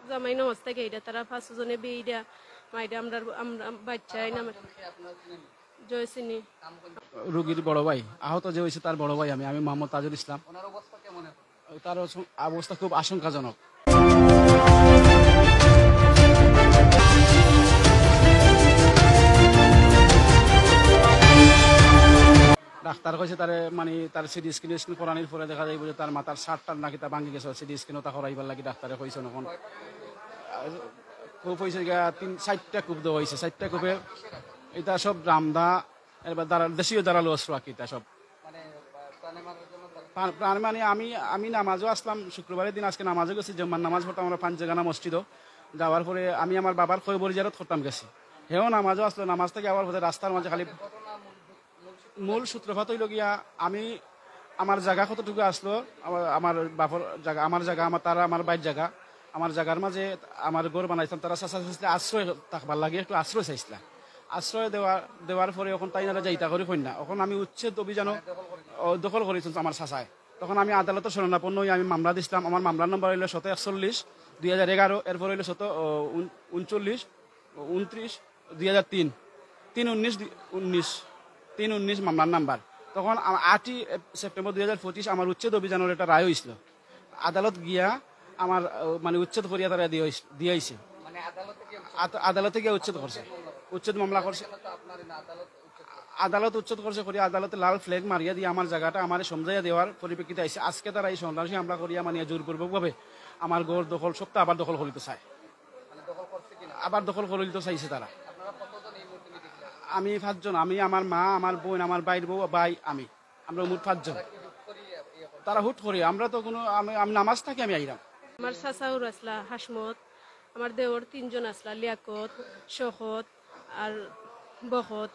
জামাই নামাজ থেকে এটা তারা 5 জনে বেইডা মাইডা আমরা বাচ্চাই না জয়সিনী রোগীর বড় ভাই, আহত যে হয়েছে তার বড় ভাই আমি মোহাম্মদ তাজুল ইসলাম। তার অবস্থা খুব আশঙ্কাজনক। ডাক্তার কইছে তার তার সিটি স্ক্যান করানোর পরে দেখা যাইব যে তার মাথার শার্টটার নাকি তা ভাঙি গেছে, সিটি স্ক্যানও তা করাইবার লাগি ডাক্তারে কইছে। এখন কূপ হয়েছে 4টা কূপ দেওয়া হয়েছে। 4টা কূপে এটা সব রামদা এবার দেশীয় দাঁড়ালো অস্ত্র আর কি। এটা সব প্রাণ আমি নামাজও আসলাম শুক্রবারের দিন। আজকে নামাজও গেছি, জম্মার নামাজ পড়তাম আমরা পাঞ্চেগানা মসজিদও। যাওয়ার পরে আমি আমার বাবার খৈবর জিয়ারত করতাম গেছি, হেও নামাজও আসলো। নামাজ থেকে আবার পরে রাস্তার মাঝে খালি মূল সূত্রপাত হইল গিয়া আমি আমার জায়গা কতটুকু আসলো, আমার বাপর জায়গা, আমার জায়গা, আমার বাইর জায়গা, আমার জায়গার মাঝে আমার ঘর বানাইতাম। তারা আশ্রয় থাকবার লাগে, একটু আশ্রয় চাইছিলাম। আশ্রয় দেওয়ার পরে এখন তাই না যাইতা করি কন্যা। এখন আমি উচ্ছেদ অভিযানও দখল করেছি আমার চাচায়। তখন আমি আদালতের শরণাপন্ন হয়ে আমি মামলা দিছিলাম। আমার মামলার নম্বর হইল 741/2011, এরপর হইল 739/29/2003, 319 মামলার নাম্বার। তখন 8ই সেপ্টেম্বর 2025 আমার উচ্ছেদ অভিযানের একটা রায় হয়েছিল। আদালত গিয়া আমার উচ্ছেদ করিয়া তারা দিয়েছে। আদালতে গিয়ে উচ্ছেদ করছে, উচ্ছেদ মামলা করছে। আদালত উচ্ছেদ করছে করিয়া আদালতে লাল ফ্ল্যাগ মারিয়া দিয়ে আমার জায়গাটা আমার সমঝাইয়া দেওয়ার পরিপ্রেক্ষিতে আইসে। আজকে তারা এই সন্ত্রাসী হামলা করিয়া জোরপূর্বকভাবে আমার গড় দখল সবটা আবার দখল করিতে চায়, আবার দখল করিতে চাইছে তারা। আমি 5 জন, আমি, আমার মা, আমার বোন, আমার বাইর বউ, ভাই, আমরা মোট 5 জন। তারা হুট করি, আমরা তো কোনো আমি নামাজ থাকি আমি আইরাম। আমার চাচাউর আসলা হাসমত, আমার দেওর 3 জন আসলা লিয়াকত, শখত আর বখত।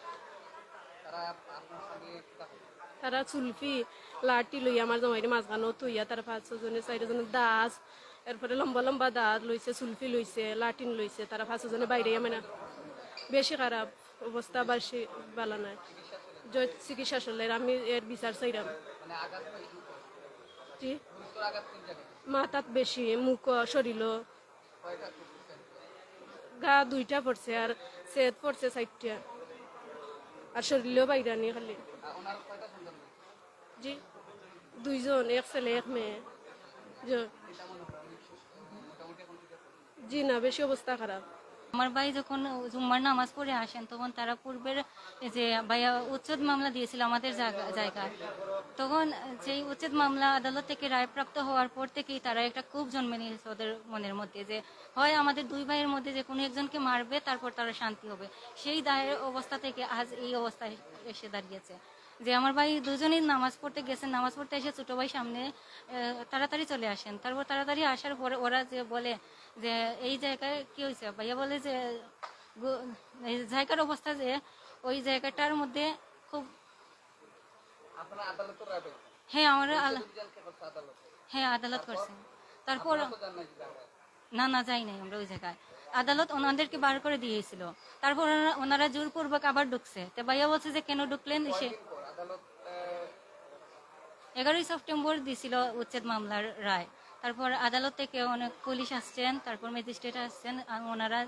তারা চুলফি লাঠি লইয়া আমার জমাইরে মাঝখানো তুইয়া তারা 5 জনে 4 জনের দাস, এরপরে লম্বা লম্বা দাঁত লইছে, চুলফি লইছে, লাঠিন লইছে। তারা 5 জনে বাইরে বেশি খারাপ অবস্থা, বেশি ভালো নয়। চিকিৎসা চলে আমি এর বিচার চাইলাম। মাথাত বেশি, মুখ, শরীর, গা 2টা পড়ছে আর সেদ পড়ছে 4টা, আর শরীরেও বাইরানি খালি। জি 2 জন, এক ছেলে এক মেয়ে। জি না, বেশি অবস্থা খারাপ। আমার ভাই যখন জুম্মার নামাজ পড়ে আসেন তখন তারা পূর্বের যে ভাইয়া উচ্ছেদ মামলা দিয়েছিল আমাদের জায়গায়, তখন যেই উচ্ছেদ মামলা আদালত থেকে রায়প্রাপ্ত হওয়ার পর থেকেই তারা একটা খুব জন্মে নিয়েছে ওদের মনের মধ্যে, যে হয় আমাদের 2 ভাইয়ের মধ্যে যে কোনো একজনকে মারবে, তারপর তারা শান্তি হবে। সেই দায়ের অবস্থা থেকে আজ এই অবস্থায় এসে দাঁড়িয়েছে যে আমার ভাই 2 জনই নামাজ পড়তে গেছেন। নামাজ পড়তে এসে ছোট ভাই সামনে তাড়াতাড়ি চলে আসেন। তারপর তাড়াতাড়ি আসার পরে ওরা যে বলে যে এই জায়গায় কি হয়েছে, ভাইয়া বলে যে জায়গার অবস্থা যে ওই জায়গাটার মধ্যে খুব। হ্যাঁ আদালত করছেন। তারপর না যাই নাই আমরা ওই জায়গায়। আদালত ওনাদেরকে বার করে দিয়েছিল। তারপর ওনারা জোরপূর্বক আবার ঢুকছে। তো ভাইয়া বলছে যে কেন ঢুকলেন। সে 11ই সেপ্টেম্বর দিছিল উচ্ছেদ মামলার রায়। তারপর আদালত থেকে অনেক পুলিশ আসছেন, তারপর ম্যাজিস্ট্রেট আসছেন। ওনারা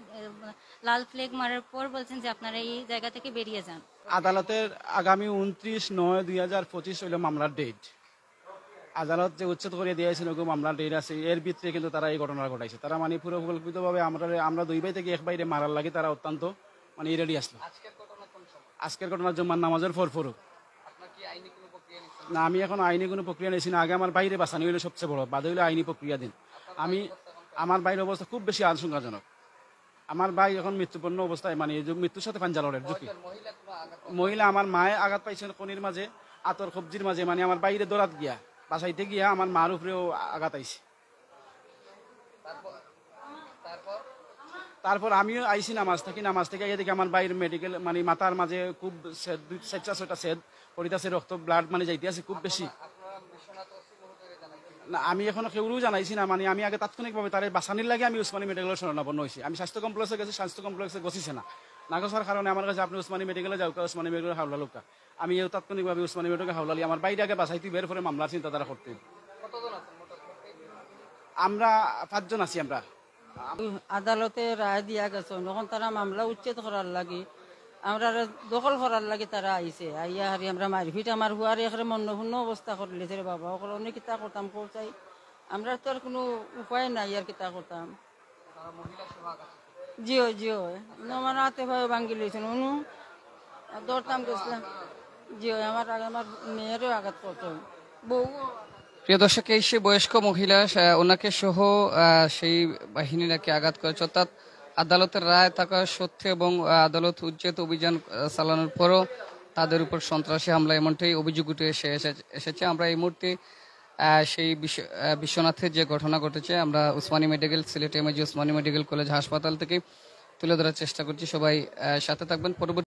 লাল ফ্ল্যাগ মারার পর বলছেন যে আপনারা এই জায়গা থেকে বেরিয়ে যান। আদালতের আগামী 29/9/2025 হইল মামলার ডেট। আদালত যে উচ্ছেদ করে দিয়েছিল মামলার ডেট আছে, এর ভিতরে কিন্তু তারা এই ঘটনা ঘটাইছে। তারা পুরো পরিকল্পিতভাবে আমরা 2 ভাই থেকে 1 ভাইরে মারার লাগে তারা অত্যন্ত রেডি আসলো। আজকের ঘটনা জুম্মার নামাজের পর। না, আমি এখন আইনি কোনো প্রক্রিয়া নিয়েছি না। আগে আমার বাইরে বাঁচানি হইলে সবচেয়ে বড়, বাদে হইলে আইনি প্রক্রিয়া দিন। আমার বাইরের অবস্থা খুব বেশি আশঙ্কাজনক। আমার ভাই এখন মৃত্যুপূর্ণ অবস্থায়, মৃত্যুর সাথে পাঞ্জালরের ঝুঁকি। মহিলা আমার মায়ে আঘাত পাইছেন কনির মাঝে, আতর কবজির মাঝে। আমার বাইরে দৌড়াত গিয়া বাসাইতে গিয়া আমার মার উপরেও আঘাত আইছে। তারপর আমিও আইসি নামাজ থেকে এদিকে আমার বাইরের মেডিকেল মাথার মাঝে খুব 4-6টা সেদ পড়িতেছে, রক্ত ব্লাড যাইতে আছে খুব বেশি। না, আমি এখনো কেউরও জানাইছি না। আমি আগে তাৎক্ষণিকভাবে তার বাঁচানির লাগে আমি উসমানী মেডিকেলের শরণাপন্ন হয়েছি। আমি স্বাস্থ্য কমপ্লেক্সে গেছি, স্বাস্থ্য কমপ্লেক্সে গছিছে না গছার কারণে আমার কাছে আপনি উসমানী মেডিকেলে যাও, উসমানী মেডিকেল হাওলা লোকা। আমি তাৎক্ষণিকভাবে উসমানী মেডিকেল হাওলালি আমার বাইরে আগে বাঁচাইতে বের করে মামলার চিন্তা তারা করতে। আমরা 5 জন আছি। আমরা আদালতে রায় দিয়া গেছে যখন তারা মামলা উচ্ছেদ করার লাগি আমরা দখল করার লাগি তারা আইছে আইয়া হারি আমরা মারপিট আমার হুয়ার এখানে মন্নপূর্ণ অবস্থা করে লেছে রে বাবা ওগুলো অনেক কিতা করতাম চাই আমরা তো আর কোনো উপায় নাই আর কিতা করতাম জিও জিও আমার হাতে ভাবে ভাঙ্গি লইছেন অনু দৌড়তাম গেছিলাম জিও আমার আমার মেয়েরও আঘাত করতো বউ প্রিয় দর্শক, এই সে বয়স্ক মহিলা ওনাকে সহ সেই বাহিনী নাকি আঘাত করেছে। অর্থাৎ আদালতের রায় থাকা সত্ত্বে এবং আদালত উচ্ছেদ অভিযান চালানোর পরও তাদের উপর সন্ত্রাসী হামলা এমনটাই অভিযোগ উঠে এসেছে। আমরা এই মুহূর্তে সেই বিশ্বনাথের যে ঘটনা ঘটেছে আমরা Usmani medical, Sylhet MAG Usmani medical college হাসপাতাল থেকে তুলে ধরার চেষ্টা করছি। সবাই সাথে থাকবেন। পরবর্তী